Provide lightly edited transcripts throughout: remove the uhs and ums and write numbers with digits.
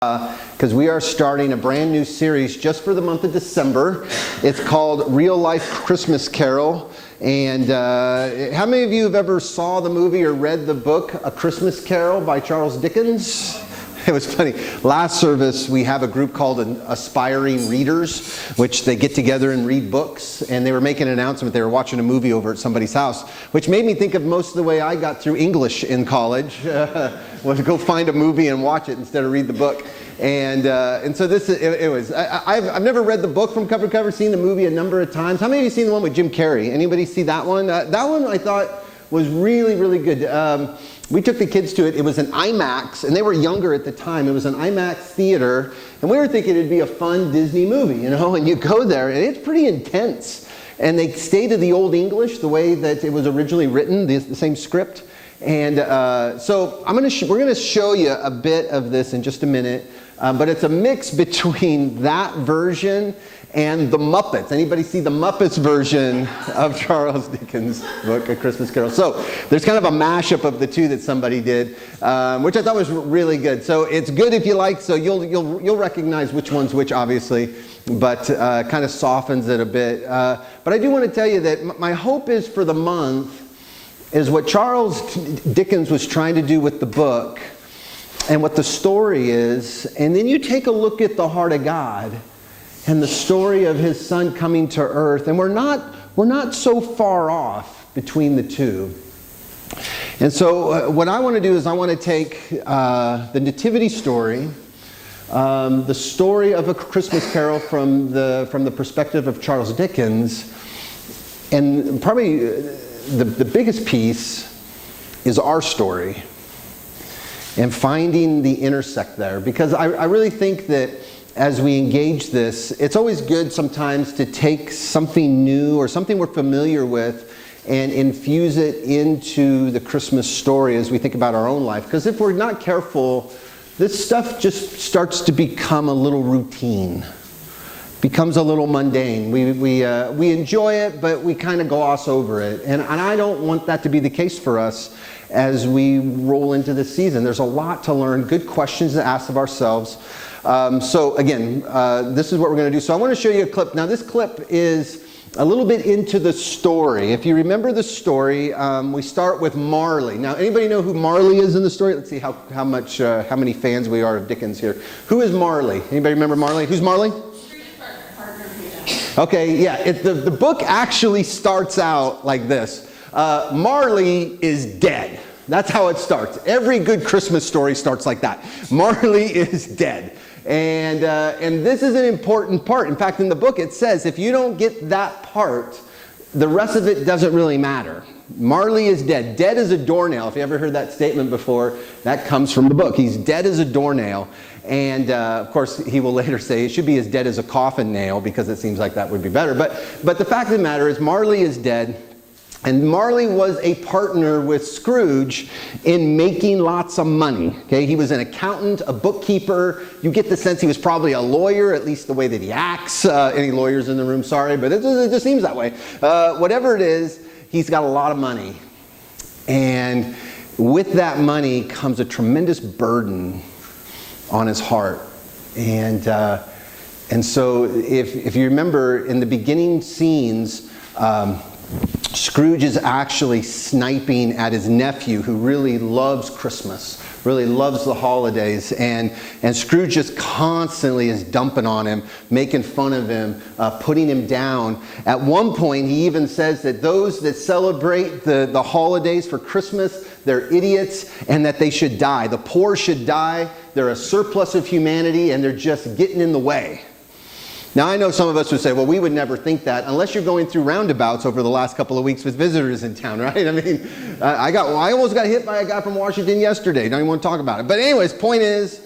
Because we are starting a brand new series just for the month of December. It's called Real Life Christmas Carol. And how many of you have ever saw the movie or read the book A Christmas Carol by Charles Dickens? It was funny. Last service, we have a group called Aspiring Readers, which they get together and read books. And they were making an announcement. They were watching a movie over at somebody's house, which made me think of most of the way I got through English in college. Was to go find a movie and watch it instead of read the book. And so I've never read the book from cover to cover, seen the movie a number of times. How many of you seen the one with Jim Carrey? Anybody see that one? That one I thought was really, really good. We took the kids to it. It was an IMAX, and they were younger at the time. It was an IMAX theater, and we were thinking it'd be a fun Disney movie, you know, and you go there, and it's pretty intense. And they stay to the Old English, the way that it was originally written, the same script. And so we're going to show you a bit of this in just a minute. But it's a mix between that version and the Muppets. Anybody see the Muppets version of Charles Dickens' book, A Christmas Carol? So there's kind of a mashup of the two that somebody did, which I thought was really good. So it's good if you like. So you'll recognize which one's which, obviously, but kind of softens it a bit. But I do want to tell you that my hope is for the month is what Charles Dickens was trying to do with the book and what the story is, and then you take a look at the heart of God and the story of His Son coming to earth, and we're not so far off between the two. And so what I want to do is I want to take the Nativity story, the story of A Christmas Carol from the perspective of Charles Dickens, and probably the biggest piece is our story and finding the intersect there. Because I really think that as we engage this, it's always good sometimes to take something new or something we're familiar with and infuse it into the Christmas story as we think about our own life. Because if we're not careful, this stuff just starts to become a little routine. Becomes a little mundane. We enjoy it, but we kind of gloss over it. And I don't want that to be the case for us as we roll into this season. There's a lot to learn, good questions to ask of ourselves. So again, this is what we're going to do. So I want to show you a clip. Now this clip is a little bit into the story. If you remember the story, we start with Marley. Now anybody know who Marley is in the story? Let's see how many fans we are of Dickens here. Who is Marley? Anybody remember Marley? Who's Marley? Okay, yeah, the book actually starts out like this. Marley is dead. That's how it starts. Every good Christmas story starts like that. Marley is dead. And this is an important part. In fact, in the book it says if you don't get that part, the rest of it doesn't really matter. Marley is dead. Dead as a doornail. If you ever heard that statement before, that comes from the book. He's dead as a doornail. And of course, he will later say it should be as dead as a coffin nail, because it seems like that would be better. But the fact of the matter is Marley is dead. And Marley was a partner with Scrooge in making lots of money. Okay, he was an accountant, a bookkeeper. You get the sense he was probably a lawyer, at least the way that he acts. Any lawyers in the room, sorry, but it just seems that way. Whatever it is, he's got a lot of money. And with that money comes a tremendous burden on his heart. And so if you remember in the beginning scenes, Scrooge is actually sniping at his nephew, who really loves Christmas, really loves the holidays, and Scrooge just constantly is dumping on him, making fun of him, putting him down. At one point, he even says that those that celebrate the holidays for Christmas, they're idiots, and that they should die. The poor should die. They're a surplus of humanity, and they're just getting in the way. Now, I know some of us would say, well, we would never think that unless you're going through roundabouts over the last couple of weeks with visitors in town, right? I mean, I almost got hit by a guy from Washington yesterday. Don't even want to talk about it. But anyways, point is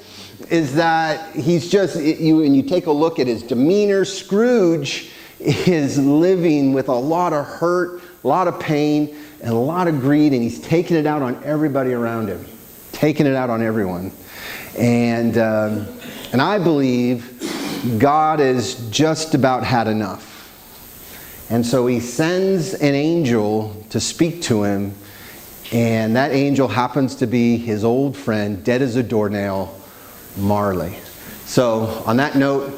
that he's just, and you take a look at his demeanor, Scrooge is living with a lot of hurt, a lot of pain, and a lot of greed, and he's taking it out on everybody around him, taking it out on everyone. And I believe God has just about had enough. And so he sends an angel to speak to him, and that angel happens to be his old friend, dead as a doornail, Marley. So on that note,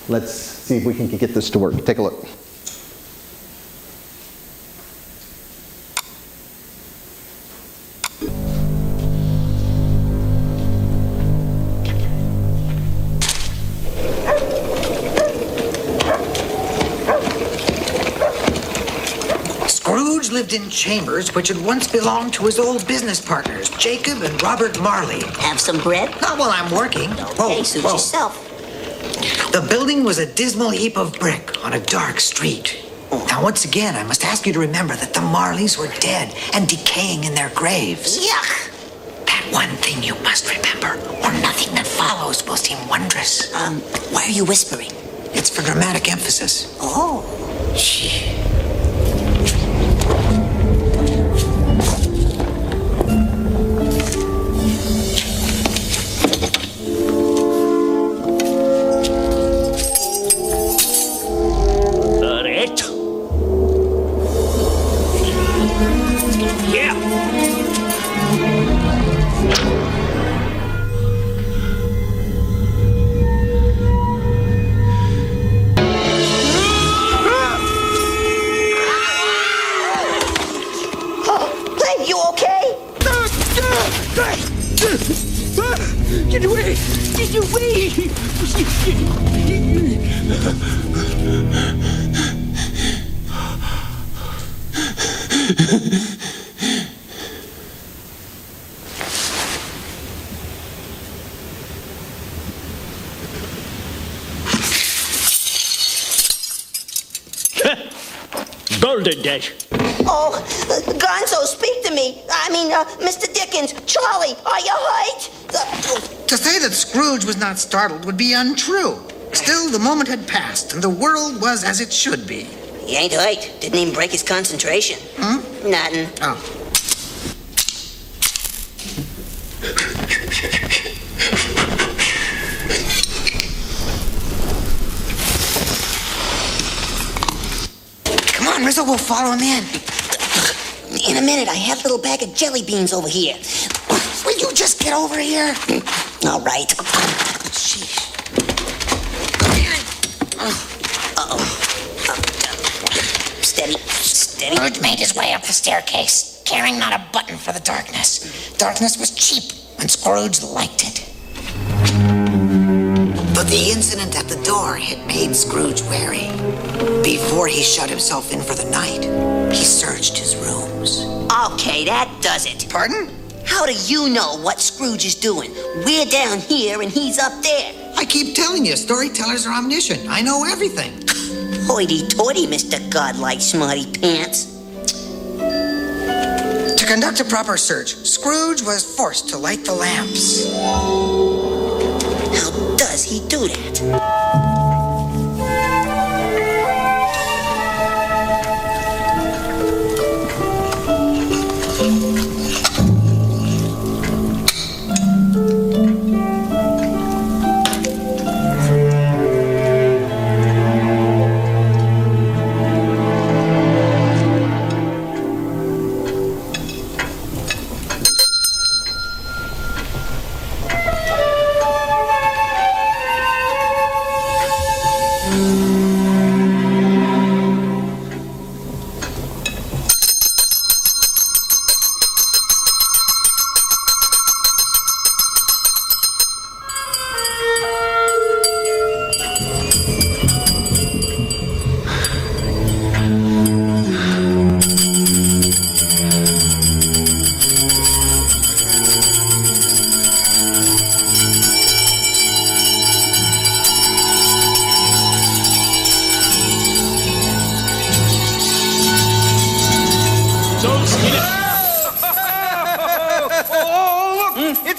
let's see if we can get this to work. Take a look. Scrooge lived in chambers which had once belonged to his old business partners, Jacob and Robert Marley. Have some bread? Not while I'm working. Okay, suit yourself. The building was a dismal heap of brick on a dark street. Now, once again, I must ask you to remember that the Marleys were dead and decaying in their graves. Yuck! That one thing you must remember, or nothing that follows will seem wondrous. Why are you whispering? It's for dramatic emphasis. Oh. Shh. Get away! Get away! Golden Dash. Oh, Gonzo, speak to me. Mr. Dickens, Charlie, are you hurt? To say that Scrooge was not startled would be untrue. Still, the moment had passed, and the world was as it should be. He ain't hurt. Didn't even break his concentration. Nothing. Oh. Come on, Rizzo, we'll follow him in. In a minute, I have a little bag of jelly beans over here. Will you just get over here? All right. Sheesh. Steady. Scrooge made his way up the staircase, caring not a button for the darkness. Darkness was cheap, and Scrooge liked it. But the incident at the door had made Scrooge wary. Before he shut himself in for the night, he searched his rooms. Okay, that does it. Pardon? How do you know what Scrooge is doing? We're down here and he's up there. I keep telling you, storytellers are omniscient. I know everything. Hoity-toity, Mr. Godlike Smarty Pants. To conduct a proper search, Scrooge was forced to light the lamps. How does he do that?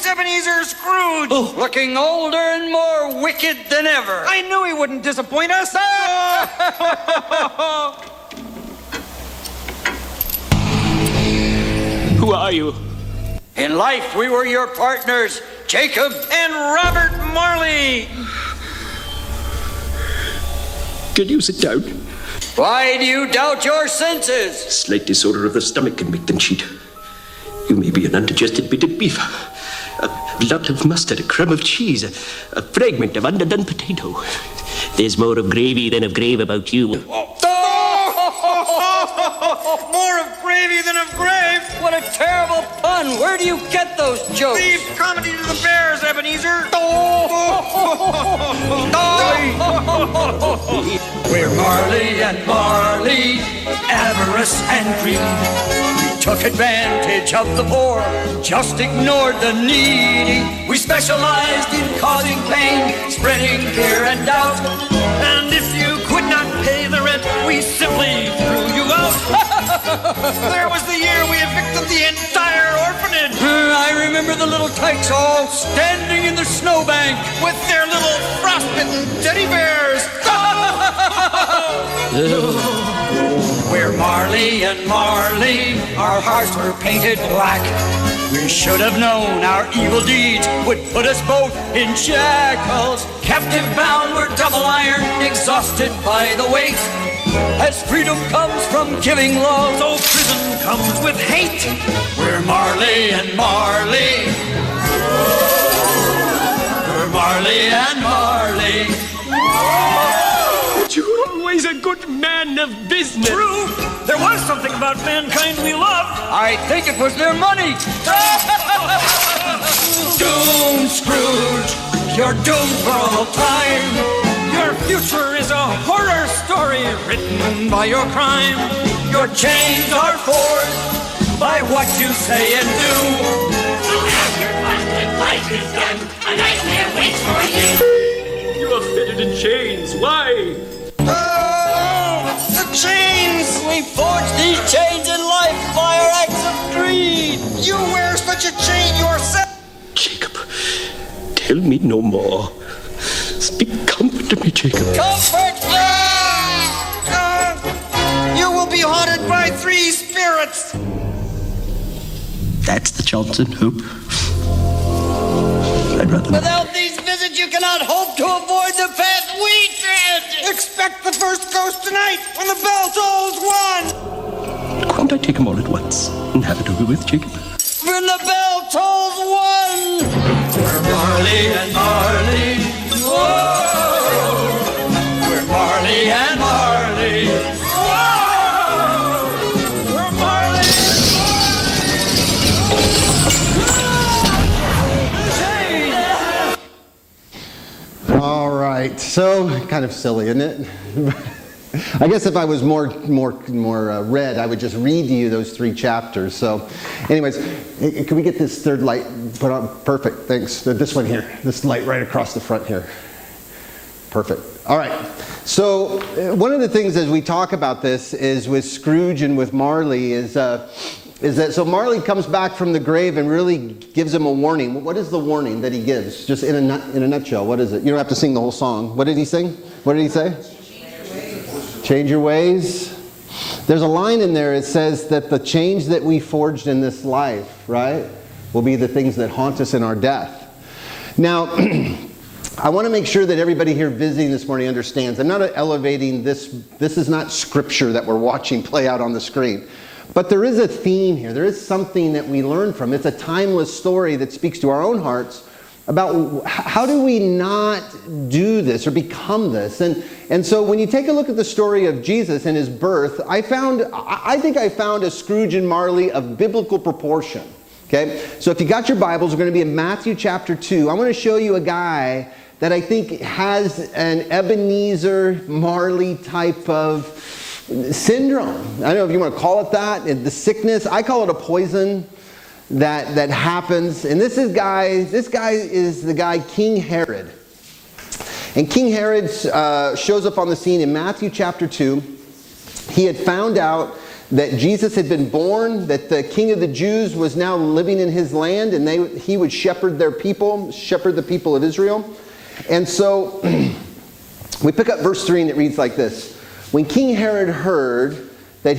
Ebenezer Scrooge! Looking older and more wicked than ever. I knew he wouldn't disappoint us. Who are you? In life, we were your partners, Jacob And Robert Marley. Can you sit down? Why do you doubt your senses? Slight disorder of the stomach can make them cheat. You may be an undigested bit of beef. a lot of mustard, a crumb of cheese, a fragment of underdone potato. There's more of gravy than of grave about you. More of gravy than of grave. What a terrible pun. Where do you get those jokes? Leave comedy to the bears, Ebenezer. We're Marley and Marley, avarice and greed. We took advantage of the poor, just ignored the needy. We specialized in causing pain, spreading fear and doubt. And if you could not pay the rent, we simply threw you out. There was the year we evicted the entire orphanage I remember the little tykes all standing in the snowbank. with their little frostbitten teddy bears. We're Marley and Marley, our hearts were painted black. We should have known our evil deeds would put us both in shackles. Captive bound, we're double iron, exhausted by the weight. As freedom comes from giving love, So prison comes with hate. we're Marley and Marley. We're Marley and Marley. You're always a good man of business. True, there was something about mankind we loved. I think it was their money. Doomed Scrooge, you're doomed for all time. Your future is a horror story written by your crime. Your chains are forced by what you say and do. You are fitted in chains. Why? Oh, the chains! We forged these chains in life by our acts of greed. You wear such a chain yourself. Jacob, tell me no more. Speak comfort to me, Jacob. Comfort! You will be haunted by 3 spirits. That's the Johnson Hoop. I'd rather not. Without these visits, you cannot hope to avoid the path we tread. Expect the first ghost tonight when the bell tolls 1. Can't I take them all at once and have it over with, Jacob? When the bell tolls 1. We're Marley and Marley. Whoa. We're Marley and Marley. Whoa. We're Marley and All right, so kind of silly, isn't it? I guess if I was more red, I would just read to you those 3 chapters. So, anyways, can we get this third light put on? Perfect, thanks. This one here, this light right across the front here. Perfect. All right. So one of the things as we talk about this is with Scrooge and with Marley is that so Marley comes back from the grave and really gives him a warning. What is the warning that he gives? Just in a nutshell, what is it? You don't have to sing the whole song. What did he sing? What did he say? Change your ways. There's a line in there. It says that the change that we forged in this life, right, will be the things that haunt us in our death. Now, I want to make sure that everybody here visiting this morning understands. I'm not elevating this. This is not scripture that we're watching play out on the screen. But there is a theme here. There is something that we learn from. It's a timeless story that speaks to our own hearts about how do we not do this or become this. And so when you take a look at the story of Jesus and his birth, I think I found a Scrooge and Marley of biblical proportion. Okay? So if you got your Bibles, we're going to be in Matthew chapter 2. I want to show you a guy that I think has an Ebenezer Marley type of syndrome. I don't know if you want to call it that, the sickness. I call it a poison that happens. And this guy is the guy King Herod. And King Herod shows up on the scene in Matthew chapter 2. He had found out that Jesus had been born, that the King of the Jews was now living in his land, and he would shepherd the people of Israel. And so we pick up verse 3 and it reads like this. When King Herod heard that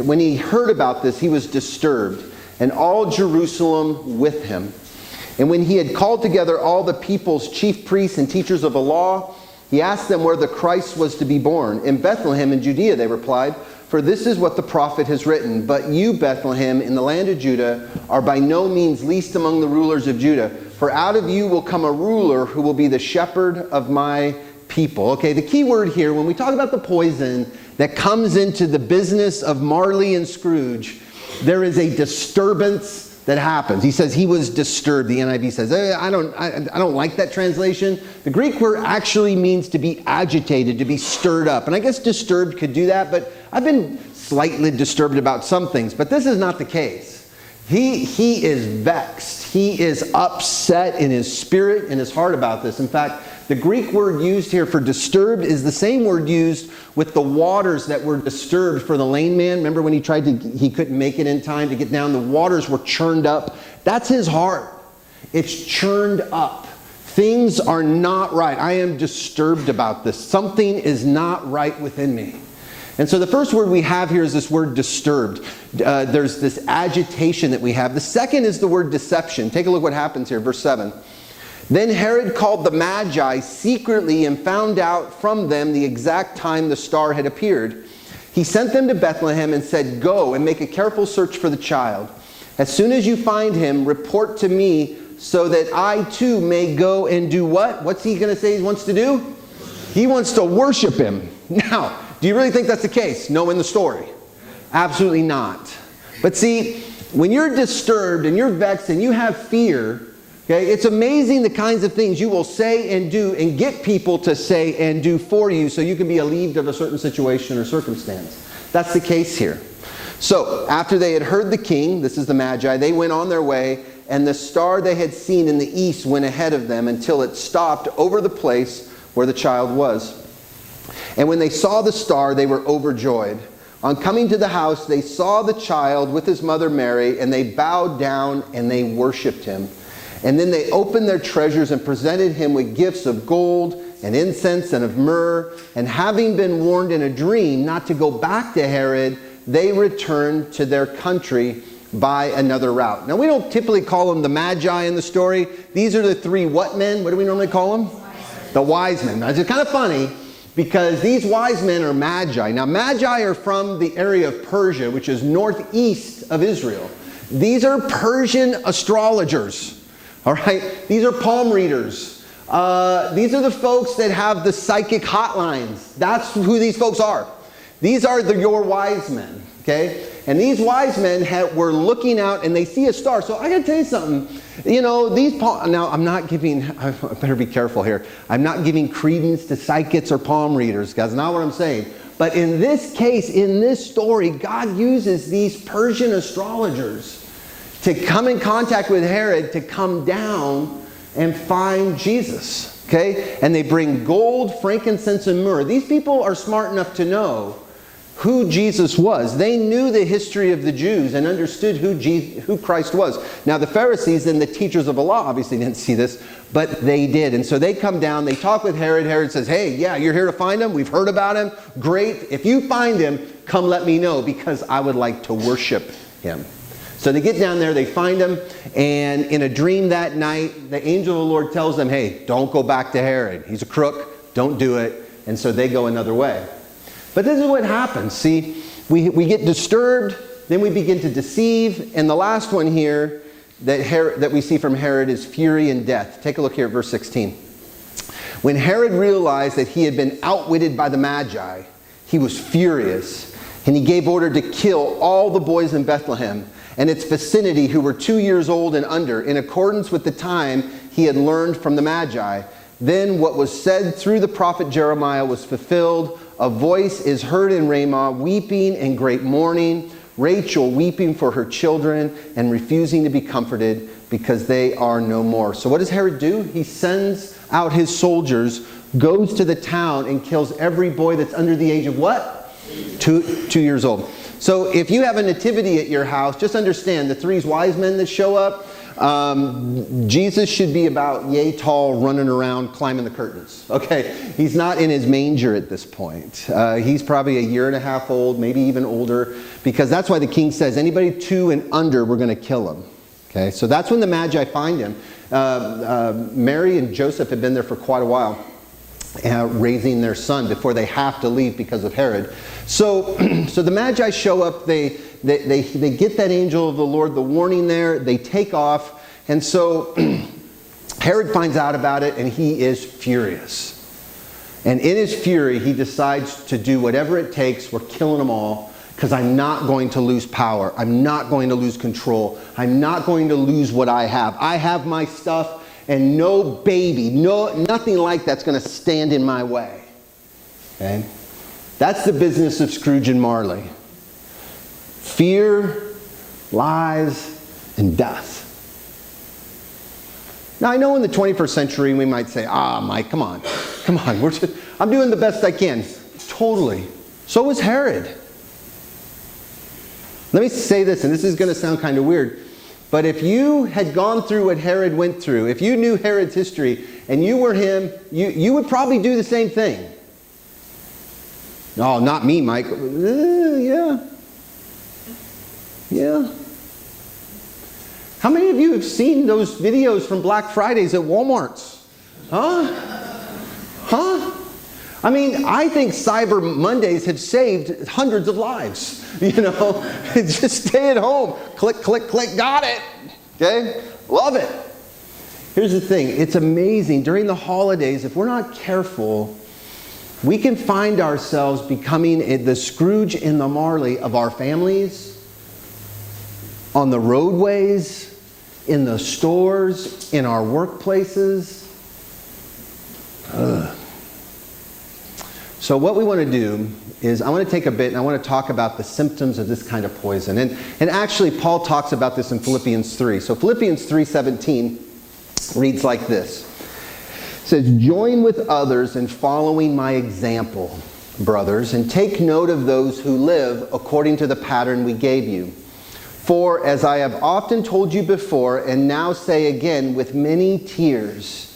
when he heard about this, he was disturbed, and all Jerusalem with him. And when he had called together all the people's chief priests and teachers of the law, he asked them where the Christ was to be born. In Bethlehem in Judea, they replied, for this is what the prophet has written. But you, Bethlehem, in the land of Judah, are by no means least among the rulers of Judah. For out of you will come a ruler who will be the shepherd of my people. Okay, the key word here, when we talk about the poison that comes into the business of Marley and Scrooge, there is a disturbance that happens. He says he was disturbed. The NIV says, I don't like that translation. The Greek word actually means to be agitated, to be stirred up. And I guess disturbed could do that, but I've been slightly disturbed about some things. But this is not the case. He is vexed. He is upset in his spirit and his heart about this. In fact, the Greek word used here for disturbed is the same word used with the waters that were disturbed for the lame man. Remember when he couldn't make it in time to get down? The waters were churned up. That's his heart. It's churned up. Things are not right. I am disturbed about this. Something is not right within me. And so the first word we have here is this word disturbed. There's this agitation that we have. The second is the word deception. Take a look what happens here, verse 7. Then Herod called the Magi secretly and found out from them the exact time the star had appeared. He sent them to Bethlehem and said, "Go and make a careful search for the child. As soon as you find him, report to me so that I too may go and do" what? What's he going to say he wants to do? He wants to worship him. Now, do you really think that's the case, knowing the story? Absolutely not. But see, when you're disturbed and you're vexed and you have fear, okay, it's amazing the kinds of things you will say and do and get people to say and do for you so you can be relieved of a certain situation or circumstance. That's the case here. So, after they had heard the king, this is the Magi, they went on their way, and the star they had seen in the east went ahead of them until it stopped over the place where the child was. And when they saw the star, they were overjoyed. On coming to the house, they saw the child with his mother Mary, and they bowed down and they worshipped him. And then they opened their treasures and presented him with gifts of gold and incense and of myrrh. And having been warned in a dream not to go back to Herod, they returned to their country by another route. Now, we don't typically call them the Magi in the story. These are the three what men? What do we normally call them? The wise men. Now, it's kind of funny because these wise men are Magi. Now, Magi are from the area of Persia, which is northeast of Israel. These are Persian astrologers. All right, these are palm readers. These are the folks that have the psychic hotlines. That's who these folks are. These are your wise men, okay? And these wise men were looking out and they see a star. So I got to tell you something. You know, now I'm not giving, I better be careful here. I'm not giving credence to psychics or palm readers. That's not what I'm saying. But in this case, in this story, God uses these Persian astrologers to come in contact with Herod, to come down and find Jesus, okay? And they bring gold, frankincense, and myrrh. These people are smart enough to know who Jesus was. They knew the history of the Jews and understood who Christ was. Now, the Pharisees and the teachers of the law obviously didn't see this, but they did. And so they come down, they talk with Herod. Herod says, "Hey, yeah, you're here to find him? We've heard about him. Great. If you find him, come let me know because I would like to worship him." So they get down there, they find him, and in a dream that night, the angel of the Lord tells them, "Hey, don't go back to Herod. He's a crook. Don't do it." And so they go another way. But this is what happens. See, we get disturbed, then we begin to deceive, and the last one here that we see from Herod is fury and death. Take a look here at verse 16. When Herod realized that he had been outwitted by the Magi, he was furious, and he gave order to kill all the boys in Bethlehem and its vicinity who were 2 years old and under, in accordance with the time he had learned from the Magi. Then what was said through the prophet Jeremiah was fulfilled. A voice is heard in Ramah, weeping and great mourning, Rachel weeping for her children and refusing to be comforted because they are no more. So what does Herod do? He sends out his soldiers, goes to the town and kills every boy that's under the age of what? 2 years old. So if you have a nativity at your house, just understand the three wise men that show up, Jesus should be about yay tall, running around, climbing the curtains. Okay, he's not in his manger at this point. He's probably 1.5 years old, maybe even older, because that's why the king says anybody 2 and under, we're going to kill him. Okay, so that's when the Magi find him. Mary and Joseph had been there for quite a while, raising their son before they have to leave because of Herod. So the Magi show up, they get that angel of the Lord, the warning there, they take off, and so Herod finds out about it and he is furious. And in his fury, he decides to do whatever it takes. We're killing them all because I'm not going to lose power. I'm not going to lose control. I'm not going to lose what I have. I have my stuff, and no baby, nothing like that's going to stand in my way. Okay? That's the business of Scrooge and Marley. Fear, lies, and death. Now, I know in the 21st century we might say, Mike, come on. I'm doing the best I can. Totally. So was Herod. Let me say this, and this is going to sound kind of weird, but if you had gone through what Herod went through, if you knew Herod's history and you were him, you would probably do the same thing. No, not me, Mike. Yeah. How many of you have seen those videos from Black Fridays at Walmart's? Huh? I mean, I think Cyber Mondays have saved hundreds of lives. Just stay at home. Click, click, click, got it. Okay? Love it. Here's the thing. It's amazing. During the holidays, if we're not careful, we can find ourselves becoming the Scrooge and the Marley of our families, on the roadways, in the stores, in our workplaces. So what we want to do is I want to take a bit and I want to talk about the symptoms of this kind of poison. And actually, Paul talks about this in Philippians 3. So Philippians 3:17 reads like this. It says, "Join with others in following my example, brothers, and take note of those who live according to the pattern we gave you. For as I have often told you before, and now say again with many tears,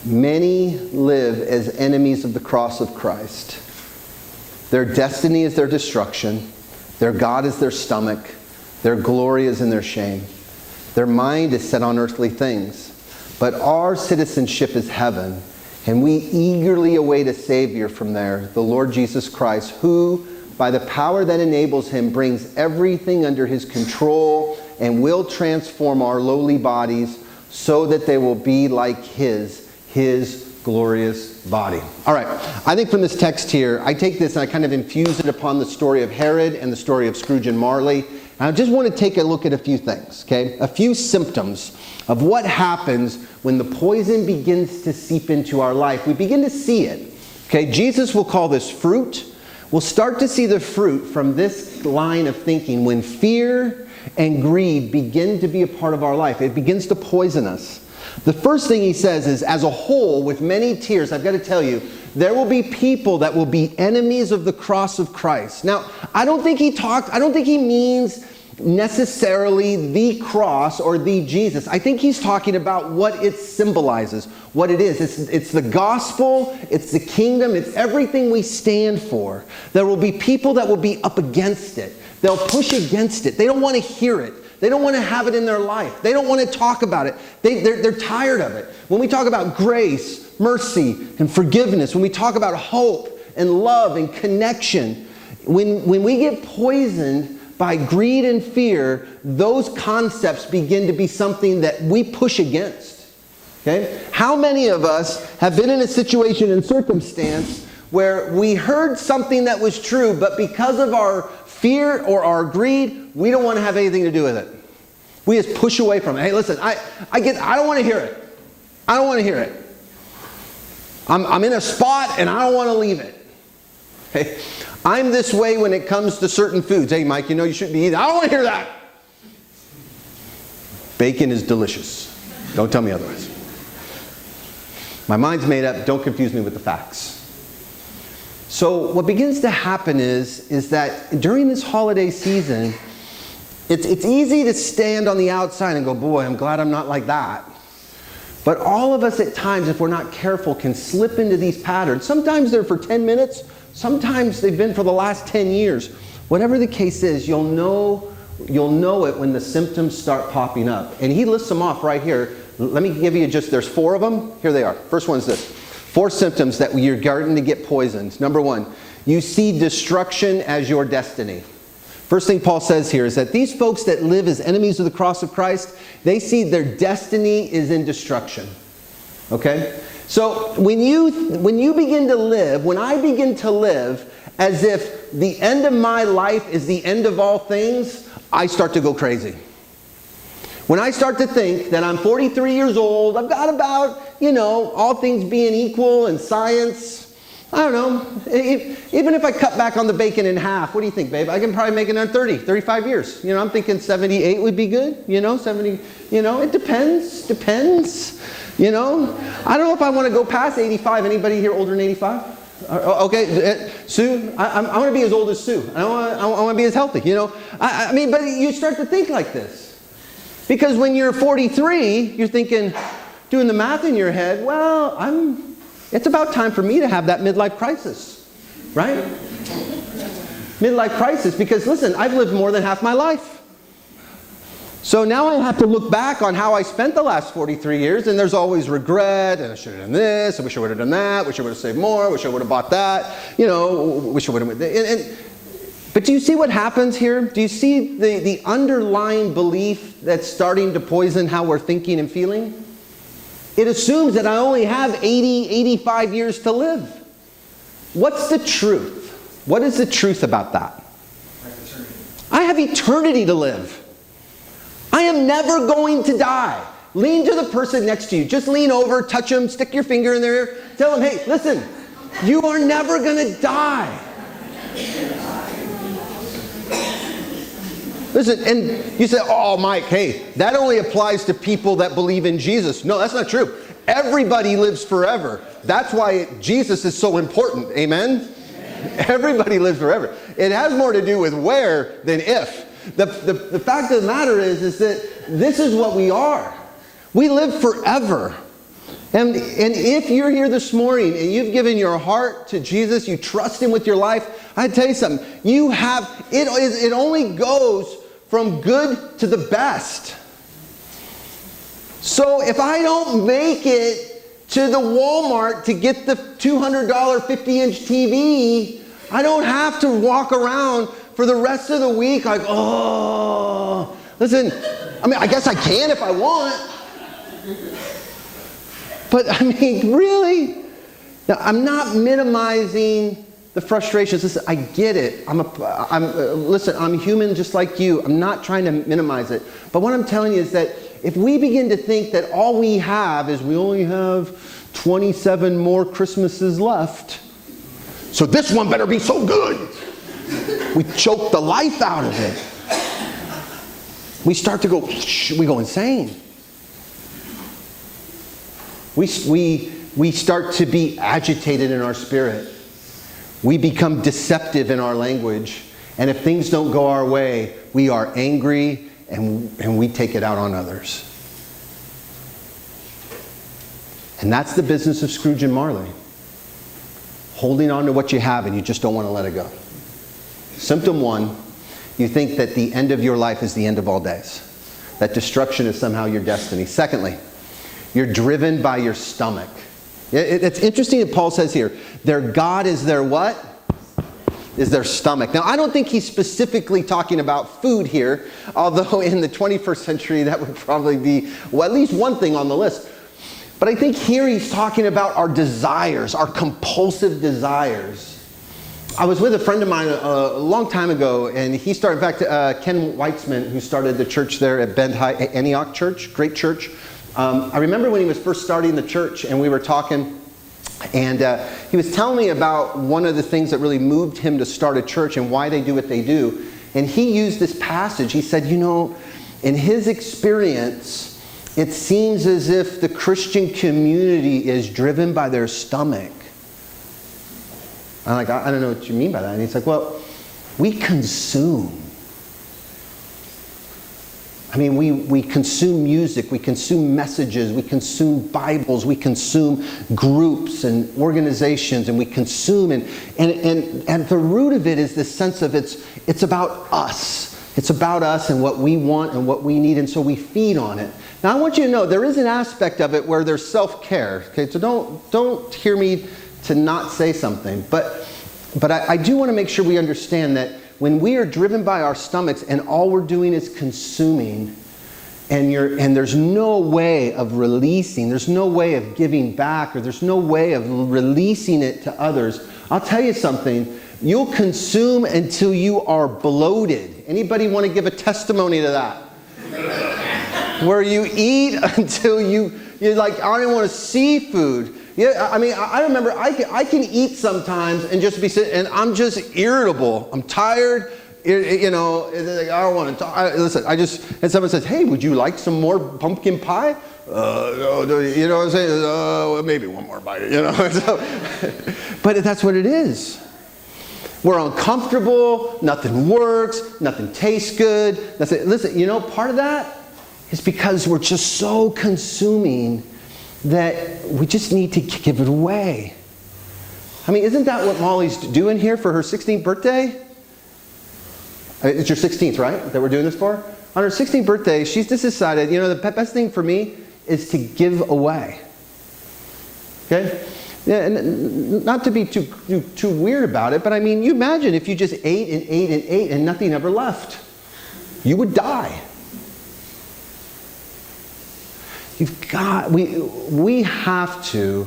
many live as enemies of the cross of Christ. Their destiny is their destruction. Their God is their stomach. Their glory is in their shame. Their mind is set on earthly things. But our citizenship is heaven, and we eagerly await a Savior from there, the Lord Jesus Christ, who, by the power that enables him, brings everything under his control and will transform our lowly bodies so that they will be like his glorious body." All right, I think from this text here, I take this and I kind of infuse it upon the story of Herod and the story of Scrooge and Marley. And I just want to take a look at a few things, okay? A few symptoms of what happens when the poison begins to seep into our life. We begin to see it, okay? Jesus will call this fruit. We'll start to see the fruit from this line of thinking when fear and greed begin to be a part of our life. It begins to poison us. The first thing he says is, as a whole, with many tears, I've got to tell you, there will be people that will be enemies of the cross of Christ. Now, I don't think he means necessarily the cross or the Jesus. I think he's talking about what it symbolizes, what it is. It's the gospel, it's the kingdom, it's everything we stand for. There will be people that will be up against it. They'll push against it. They don't want to hear it. They don't want to have it in their life. They don't want to talk about it. They're tired of it. When we talk about grace, mercy, and forgiveness, when we talk about hope and love and connection, when we get poisoned by greed and fear, those concepts begin to be something that we push against. Okay? How many of us have been in a situation and circumstance where we heard something that was true, but because of our fear or our greed, we don't want to have anything to do with it. We just push away from it. Hey, listen, I don't want to hear it. I don't want to hear it. I'm in a spot and I don't want to leave it. Hey, I'm this way when it comes to certain foods. Hey, Mike, you shouldn't be eating. I don't want to hear that. Bacon is delicious. Don't tell me otherwise. My mind's made up. Don't confuse me with the facts. So what begins to happen is that during this holiday season, it's easy to stand on the outside and go, boy, I'm glad I'm not like that. But all of us at times, if we're not careful, can slip into these patterns. Sometimes they're for 10 minutes. Sometimes they've been for the last 10 years. Whatever the case is, you'll know it when the symptoms start popping up. And he lists them off right here. Let me give you there's 4 of them. Here they are. First one is this. 4 symptoms that you're starting to get poisoned. Number 1, you see destruction as your destiny. First thing Paul says here is that these folks that live as enemies of the cross of Christ, they see their destiny is in destruction. Okay? So when you begin to live, when I begin to live as if the end of my life is the end of all things, I start to go crazy. When I start to think that I'm 43 years old, I've got about, all things being equal in science, I don't know, even if I cut back on the bacon in half, what do you think, babe? I can probably make it on 35 years. I'm thinking 78 would be good, 70, it depends. I don't know if I want to go past 85. Anybody here older than 85? Okay, Sue, I want to be as old as Sue. I want to be as healthy, but you start to think like this. Because when you're 43, you're thinking, doing the math in your head, well, it's about time for me to have that midlife crisis, right? Midlife crisis, because listen, I've lived more than half my life. So now I have to look back on how I spent the last 43 years, and there's always regret, and I should have done this, I wish I would have done that, wish I would have saved more, wish I would have bought that, wish I would have... But do you see what happens here? Do you see the underlying belief that's starting to poison how we're thinking and feeling? It assumes that I only have 80, 85 years to live. What's the truth? What is the truth about that? I have eternity to live. I am never going to die. Lean to the person next to you. Just lean over, touch them, stick your finger in their ear. Tell them, hey, listen, you are never going to die. Listen, and you say, oh, Mike, hey, that only applies to people that believe in Jesus. No, that's not true. Everybody lives forever. That's why Jesus is so important. Amen? Everybody lives forever. It has more to do with where than if. The fact of the matter is that this is what we are. We live forever. And if you're here this morning and you've given your heart to Jesus, you trust Him with your life, I tell you something, it only goes from good to the best. So if I don't make it to the Walmart to get the $200 50-inch TV, I don't have to walk around for the rest of the week like, oh, listen, I guess I can if I want. But really? Now, I'm not minimizing the frustrations. Listen, I get it. Listen, I'm human just like you. I'm not trying to minimize it. But what I'm telling you is that if we begin to think that all we have is we only have 27 more Christmases left, so this one better be so good. We choke the life out of it. We start to go, we go insane. We start to be agitated in our spirit. We become deceptive in our language. And if things don't go our way, we are angry and we take it out on others. And that's the business of Scrooge and Marley. Holding on to what you have and you just don't want to let it go. Symptom one, you think that the end of your life is the end of all days. That destruction is somehow your destiny. Secondly, you're driven by your stomach. It's interesting that Paul says here, their God is their what? Is their stomach. Now, I don't think he's specifically talking about food here, although in the 21st century that would probably be, well, at least one thing on the list. But I think here he's talking about our desires, our compulsive desires. I was with a friend of mine a long time ago, and he started, in fact, Ken Weitzman, who started the church there at Bend High Antioch Church, great church. I remember when he was first starting the church, and we were talking, and he was telling me about one of the things that really moved him to start a church and why they do what they do. And he used this passage. He said, in his experience, it seems as if the Christian community is driven by their stomach. I'm like, I don't know what you mean by that. And he's like, well, we consume. We consume music, we consume messages, we consume Bibles, we consume groups and organizations, and we consume, and the root of it is this sense of it's about us. It's about us and what we want and what we need, and so we feed on it. Now I want you to know there is an aspect of it where there's self-care. Okay, so don't hear me to not say something, but I do want to make sure we understand that when we are driven by our stomachs and all we're doing is consuming, and there's no way of releasing, there's no way of giving back, or there's no way of releasing it to others, I'll tell you something, you'll consume until you are bloated. Anybody want to give a testimony to that? Where you eat until you're like, I don't want to see food. Yeah, I mean, I remember I can eat sometimes and just be sitting, and I'm just irritable. I'm tired. You know, I don't want to talk. Listen, and someone says, hey, would you like some more pumpkin pie? No, you know what I'm saying? Well, maybe one more bite, you know. But that's what it is. We're uncomfortable, nothing works, nothing tastes good. Listen, you know, part of that is because we're just so consuming that we just need to give it away. I mean, isn't that what Molly's doing here for her 16th birthday? It's your 16th, right, that we're doing this for? On her 16th birthday, she's just decided, you know, the best thing for me is to give away. Okay? Yeah, and not to be too weird about it, but I mean, you imagine if you just ate and ate and ate and nothing ever left. You would die. We have to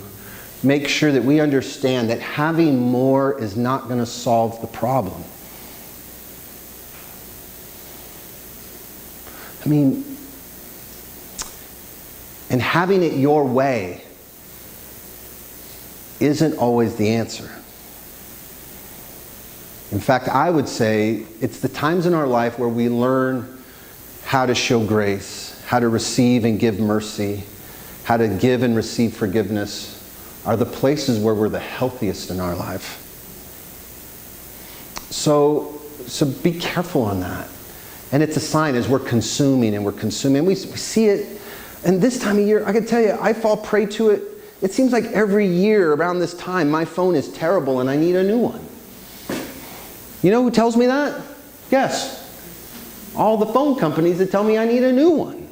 make sure that we understand that having more is not going to solve the problem. I mean, and having it your way isn't always the answer. In fact, I would say it's the times in our life where we learn how to show grace, how to receive and give mercy, how to give and receive forgiveness, are the places where we're the healthiest in our life. So be careful on that. And it's a sign as we're consuming and we're consuming. We see it, and this time of year, I can tell you, I fall prey to it. It seems like every year around this time, my phone is terrible and I need a new one. You know who tells me that? Guess. All the phone companies that tell me I need a new one.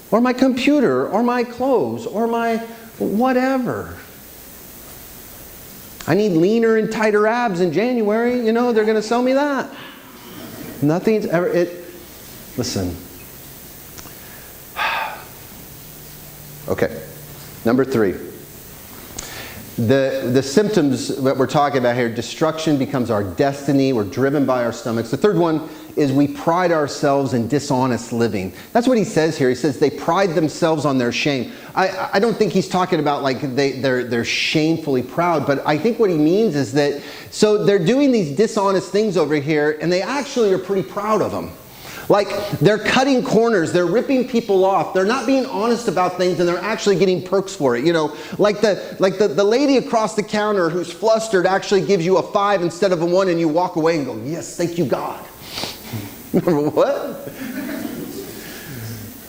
Or my computer, or my clothes, or my whatever. I need leaner and tighter abs in January. You know, they're going to sell me that. Nothing's ever... Listen. Okay. Number 3. The symptoms that we're talking about here, destruction becomes our destiny. We're driven by our stomachs. The third one is we pride ourselves in dishonest living. That's what he says here. He says they pride themselves on their shame. I don't think he's talking about like they're shamefully proud, but I think what he means is that, so they're doing these dishonest things over here, and they actually are pretty proud of them. Like, they're cutting corners, they're ripping people off, they're not being honest about things, and they're actually getting perks for it. You know, like the lady across the counter who's flustered actually gives you a 5 instead of a 1, and you walk away and go, yes, thank you, God. What?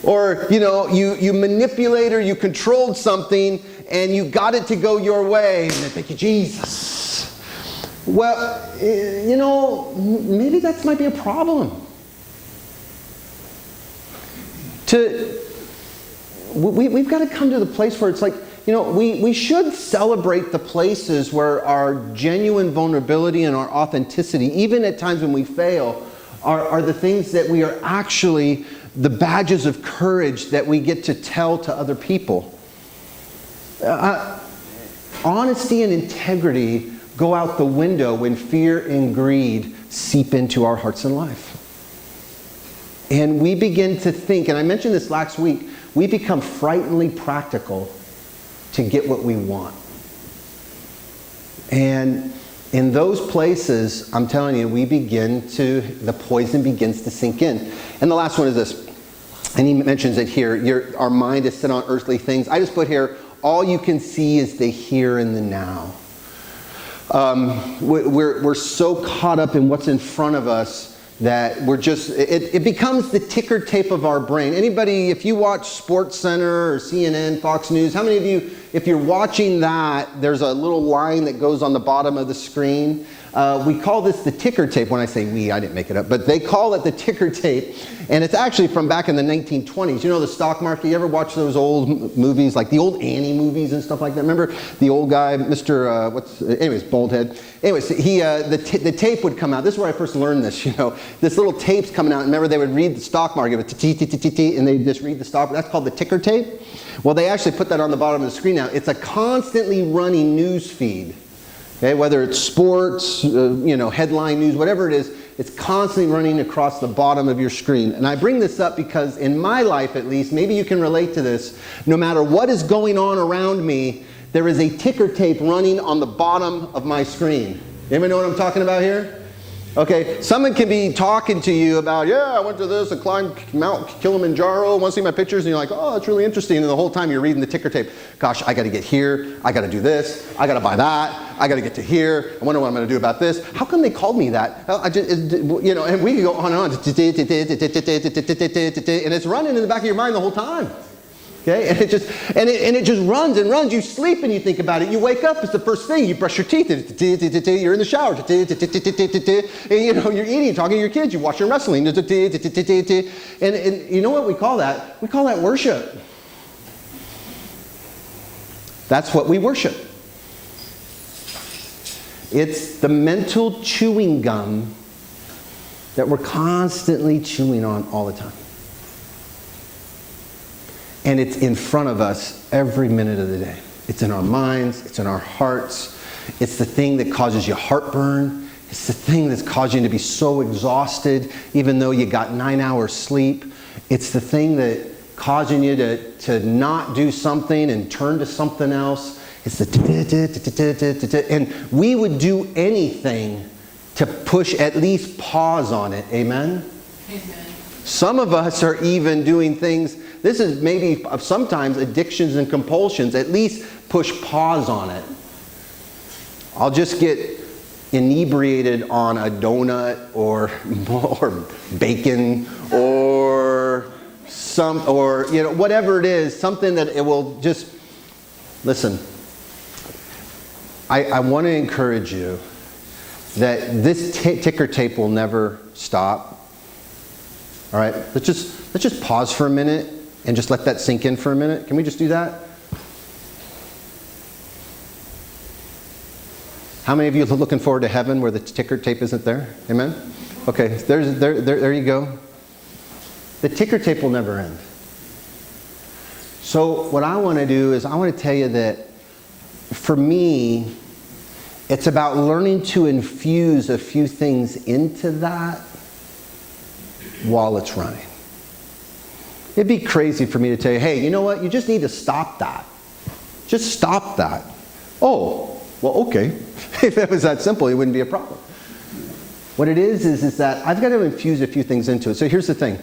Or, you know, you manipulate or you controlled something, and you got it to go your way, and thank you, Jesus. Well, you know, maybe that might be a problem. We've got to come to the place where it's like, you know, we should celebrate the places where our genuine vulnerability and our authenticity, even at times when we fail, are the things that we are actually the badges of courage that we get to tell to other people. Honesty and integrity go out the window when fear and greed seep into our hearts and life. And we begin to think, and I mentioned this last week, we become frighteningly practical to get what we want. And in those places, I'm telling you, the poison begins to sink in. And the last one is this, and he mentions it here, our mind is set on earthly things. I just put here, all you can see is the here and the now. We're so caught up in what's in front of us that we're just, it becomes the ticker tape of our brain. Anybody, if you watch Sports Center or CNN, Fox News, how many of you, if you're watching that, there's a little line that goes on the bottom of the screen? We call this the ticker tape. When I say we, I didn't make it up, but they call it the ticker tape. And it's actually from back in the 1920s. You know the stock market? You ever watch those old movies, like the old Annie movies and stuff like that? Remember the old guy, Mr. Anyways, Baldhead. Anyways, the tape would come out. This is where I first learned this, you know. This little tape's coming out. Remember, they would read the stock market, and they just read the stock. That's called the ticker tape. Well, they actually put that on the bottom of the screen now. It's a constantly running news feed. Okay, whether it's sports, headline news, whatever it is, it's constantly running across the bottom of your screen. And I bring this up because in my life, at least, maybe you can relate to this, no matter what is going on around me, there is a ticker tape running on the bottom of my screen. Anybody know what I'm talking about here? Okay, someone can be talking to you about, I went to this, I climbed Mount Kilimanjaro, want to see my pictures? And you're like, oh, that's really interesting. And the whole time you're reading the ticker tape. Gosh, I got to get here. I got to do this. I got to buy that. I got to get to here. I wonder what I'm going to do about this. How come they called me that? And we can go on and on. And it's running in the back of your mind the whole time. Okay, and it just runs and runs. You sleep and you think about it. You wake up, it's the first thing. You brush your teeth. You're in the shower. And you're eating, talking to your kids. You're watching wrestling. And you know what we call that? We call that worship. That's what we worship. It's the mental chewing gum that we're constantly chewing on all the time. And it's in front of us every minute of the day. It's in our minds, it's in our hearts. It's the thing that causes you heartburn. It's the thing that's causing you to be so exhausted, even though you got 9 hours sleep. It's the thing that causing you to not do something and turn to something else. It's the and we would do anything to push at least pause on it. Amen? Amen. Some of us are even doing things. This is maybe sometimes addictions and compulsions. At least push pause on it. I'll just get inebriated on a donut or bacon or whatever it is, something that it will just listen. I want to encourage you that this ticker tape will never stop. All right, let's just pause for a minute and just let that sink in for a minute. Can we just do that? How many of you are looking forward to heaven where the ticker tape isn't there? Amen? Okay, there you go. The ticker tape will never end. So what I want to do is I want to tell you that for me, it's about learning to infuse a few things into that while it's running. It'd be crazy for me to tell you, hey, you know what? You just need to stop that. Just stop that. Oh, well, okay. If it was that simple, it wouldn't be a problem. What it is that I've got to infuse a few things into it. So here's the thing.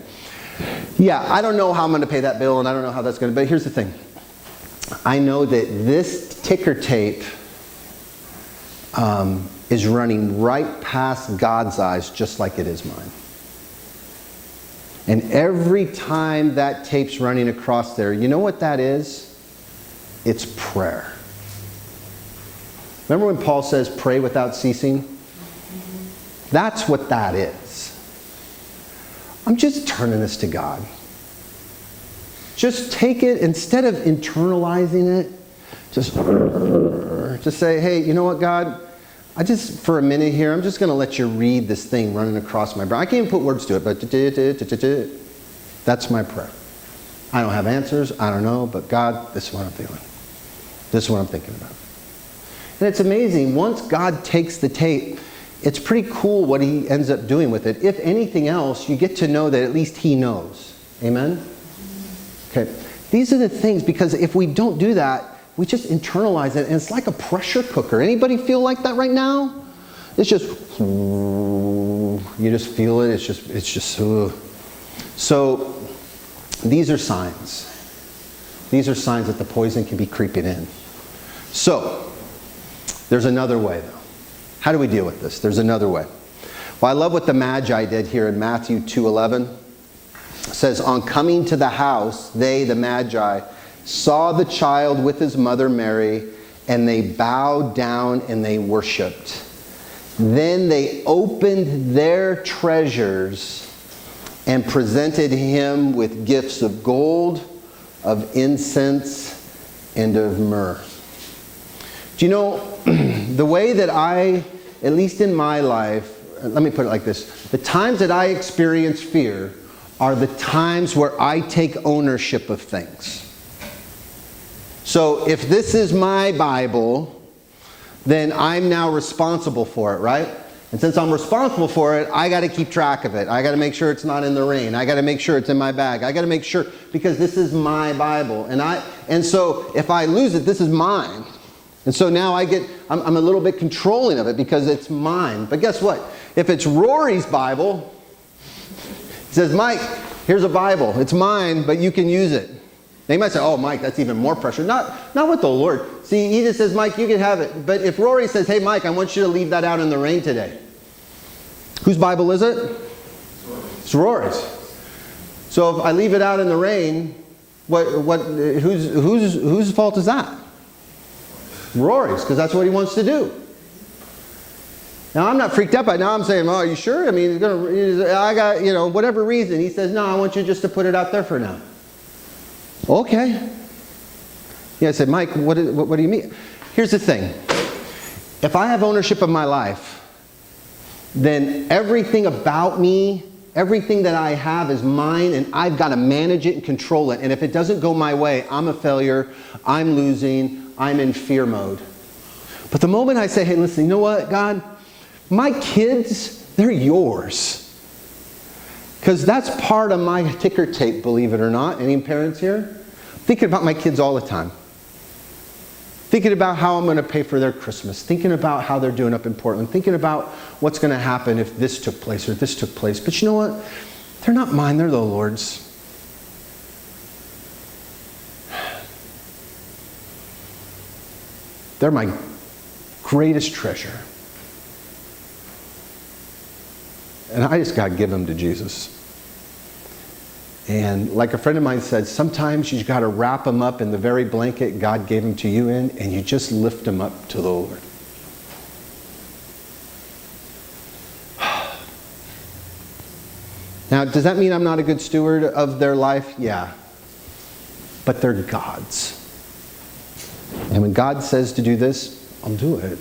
Yeah, I don't know how I'm going to pay that bill, and I don't know how that's going to be. But here's the thing. I know that this ticker tape is running right past God's eyes just like it is mine. And every time that tape's running across there, you know what that is? It's prayer. Remember when Paul says, pray without ceasing? That's what that is. I'm just turning this to God. Just take it, instead of internalizing it, just say, hey, you know what, God? For a minute here, I'm just going to let you read this thing running across my brain. I can't even put words to it, but that's my prayer. I don't have answers. I don't know, but God, this is what I'm feeling. This is what I'm thinking about. And it's amazing. Once God takes the tape, it's pretty cool what he ends up doing with it. If anything else, you get to know that at least he knows. Amen? Okay. These are the things, because if we don't do that, we just internalize it, and it's like a pressure cooker. Anybody feel like that right now? It's just, you just feel it. It's just. So these are signs. These are signs that the poison can be creeping in. So there's another way, though. How do we deal with this? There's another way. Well, I love what the Magi did here in Matthew 2:11. It says, on coming to the house, they, the Magi, saw the child with his mother Mary, and they bowed down and they worshiped. Then they opened their treasures and presented him with gifts of gold, of incense, and of myrrh. Do you know, the way that I, at least in my life, let me put it like this. The times that I experience fear are the times where I take ownership of things. So if this is my Bible, then I'm now responsible for it, right? And since I'm responsible for it, I got to keep track of it. I got to make sure it's not in the rain. I got to make sure it's in my bag. I got to make sure, because this is my Bible. And so if I lose it, this is mine. And so now I'm a little bit controlling of it because it's mine. But guess what? If it's Rory's Bible, he says, Mike, here's a Bible. It's mine, but you can use it. They might say, oh, Mike, that's even more pressure. Not with the Lord. See, he just says, Mike, you can have it. But if Rory says, hey, Mike, I want you to leave that out in the rain today. Whose Bible is it? It's Rory's. So if I leave it out in the rain, whose fault is that? Rory's, because that's what he wants to do. Now, I'm not freaked out by it. Now I'm saying, oh, are you sure? I mean, I got, whatever reason. He says, no, I want you just to put it out there for now. Okay. Yeah, I said, Mike, what do you mean? Here's the thing. If I have ownership of my life, then everything about me, everything that I have is mine, and I've got to manage it and control it. And if it doesn't go my way, I'm a failure, I'm losing, I'm in fear mode. But the moment I say, hey, listen, you know what, God? My kids, they're yours. Because that's part of my ticker tape, believe it or not. Any parents here? Thinking about my kids all the time. Thinking about how I'm going to pay for their Christmas. Thinking about how they're doing up in Portland. Thinking about what's going to happen if this took place or this took place. But you know what? They're not mine, they're the Lord's. They're my greatest treasure. And I just got to give them to Jesus. And like a friend of mine said, sometimes you got to wrap them up in the very blanket God gave them to you in, and you just lift them up to the Lord. Now, does that mean I'm not a good steward of their life? Yeah. But they're God's. And when God says to do this, I'll do it.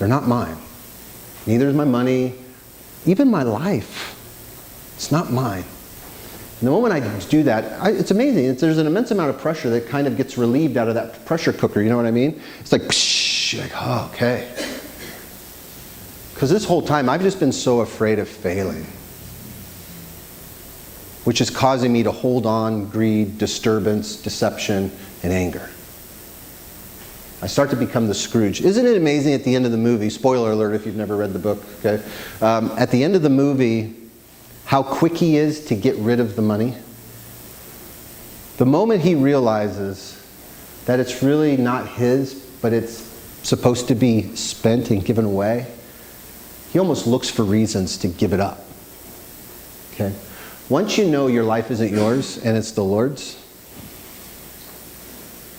They're not mine. Neither is my money. Even my life, it's not mine. And the moment I do that, it's amazing. There's an immense amount of pressure that kind of gets relieved out of that pressure cooker. You know what I mean? It's like, psh, like, oh, okay. Because this whole time, I've just been so afraid of failing, which is causing me to hold on, greed, disturbance, deception, and anger. I start to become the Scrooge. Isn't it amazing at the end of the movie, spoiler alert if you've never read the book, okay? At the end of the movie, how quick he is to get rid of the money. The moment he realizes that it's really not his, but it's supposed to be spent and given away, he almost looks for reasons to give it up. Okay? Once you know your life isn't yours and it's the Lord's,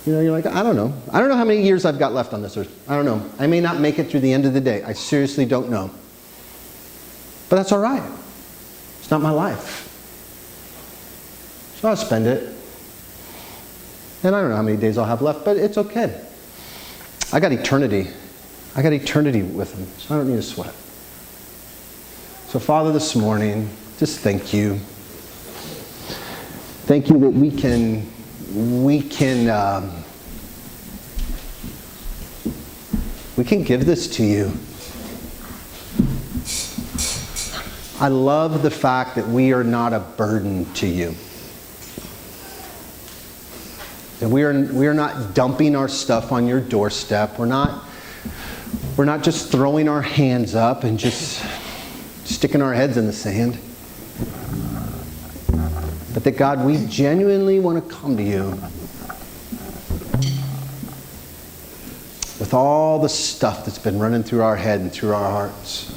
you're like, I don't know. I don't know how many years I've got left on this earth. I don't know. I may not make it through the end of the day. I seriously don't know. But that's all right. It's not my life. So I'll spend it. And I don't know how many days I'll have left, but it's okay. I got eternity. I got eternity with Him, so I don't need to sweat. So Father, this morning, just thank you. Thank you that we can give this to you. I love the fact that we are not a burden to you. That we are not dumping our stuff on your doorstep. We're not just throwing our hands up and just sticking our heads in the sand. But that, God, we genuinely want to come to you with all the stuff that's been running through our head and through our hearts.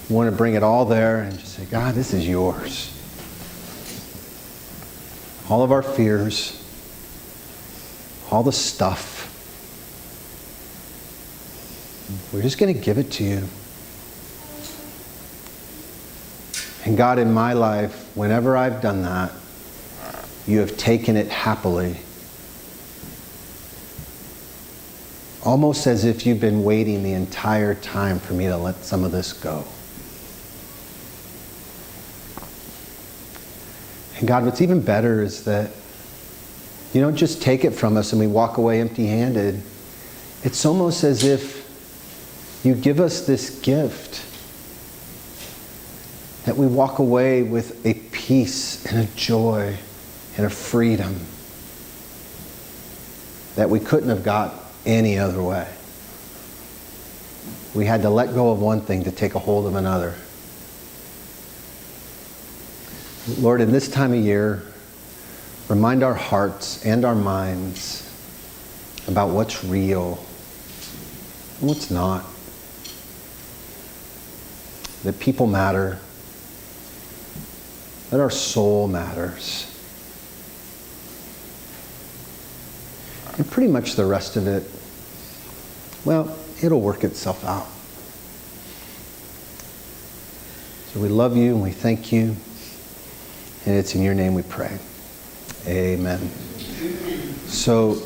We want to bring it all there and just say, God, this is yours. All of our fears, all the stuff, we're just going to give it to you. And God, in my life, whenever I've done that, you have taken it happily. Almost as if you've been waiting the entire time for me to let some of this go. And God, what's even better is that you don't just take it from us and we walk away empty-handed. It's almost as if you give us this gift that we walk away with a peace and a joy and a freedom that we couldn't have got any other way. We had to let go of one thing to take a hold of another. Lord, in this time of year, remind our hearts and our minds about what's real and what's not. That people matter. That our soul matters. And pretty much the rest of it, well, it'll work itself out. So we love you and we thank you. And it's in your name we pray. Amen. So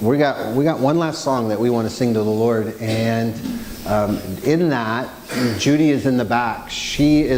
we got one last song that we want to sing to the Lord. And in that, Judy is in the back. She is